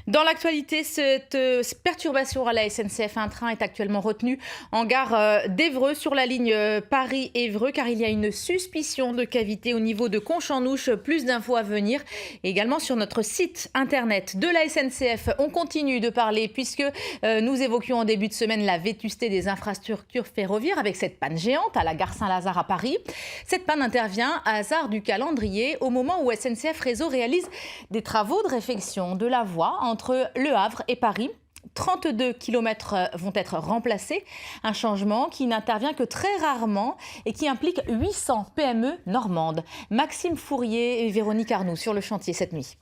Dans l'actualité, cette perturbation à la SNCF, un train est actuellement retenu en gare d'Évreux sur la ligne Paris-Évreux car il y a une suspicion de cavité au niveau de Conche-en-Ouche. Plus d'infos à venir. Et également sur notre site internet de la SNCF, on continue de parler puisque nous évoquions en début de semaine la vétusté des infrastructures ferroviaires avec cette panne géante à la gare Saint-Lazare à Paris. Cette panne intervient à hasard du calendrier au moment où SNCF Réseau réalise des travaux de réfection de la voie entre Le Havre et Paris. 32 km vont être remplacés, un changement qui n'intervient que très rarement et qui implique 800 PME normandes. Maxime Fourier et Véronique Arnoux sur le chantier cette nuit.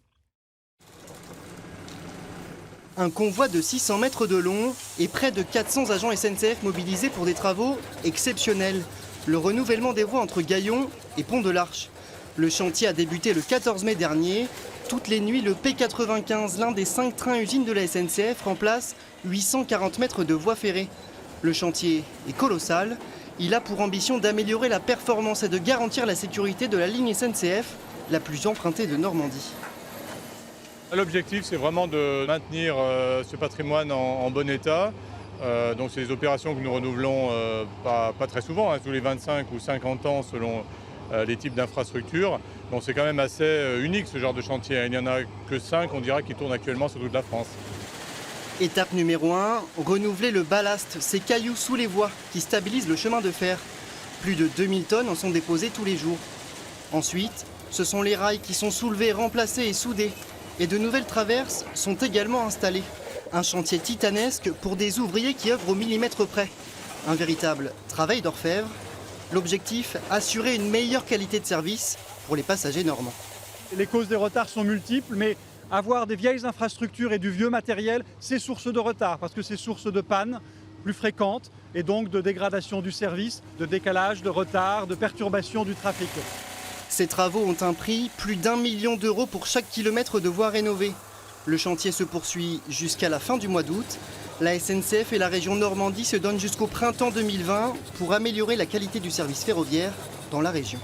Un convoi de 600 mètres de long et près de 400 agents SNCF mobilisés pour des travaux exceptionnels. Le renouvellement des voies entre Gaillon et Pont de l'Arche. Le chantier a débuté le 14 mai dernier. Toutes les nuits, le P95, l'un des 5 trains-usines de la SNCF, remplace 840 mètres de voies ferrées. Le chantier est colossal. Il a pour ambition d'améliorer la performance et de garantir la sécurité de la ligne SNCF, la plus empruntée de Normandie. L'objectif, c'est vraiment de maintenir ce patrimoine en bon état. Donc c'est des opérations que nous renouvelons pas très souvent, tous les 25 ou 50 ans selon les types d'infrastructures. Donc c'est quand même assez unique ce genre de chantier. Il n'y en a que 5, on dira, qui tournent actuellement sur toute la France. Étape numéro 1, renouveler le ballast, ces cailloux sous les voies qui stabilisent le chemin de fer. Plus de 2000 tonnes en sont déposées tous les jours. Ensuite, ce sont les rails qui sont soulevés, remplacés et soudés. Et de nouvelles traverses sont également installées. Un chantier titanesque pour des ouvriers qui œuvrent au millimètre près. Un véritable travail d'orfèvre. L'objectif, assurer une meilleure qualité de service pour les passagers normands. Les causes des retards sont multiples, mais avoir des vieilles infrastructures et du vieux matériel, c'est source de retard, parce que c'est source de panne plus fréquentes et donc de dégradation du service, de décalage, de retard, de perturbation du trafic. Ces travaux ont un prix, plus d'1 million d'euros pour chaque kilomètre de voie rénovée. Le chantier se poursuit jusqu'à la fin du mois d'août. La SNCF et la région Normandie se donnent jusqu'au printemps 2020 pour améliorer la qualité du service ferroviaire dans la région.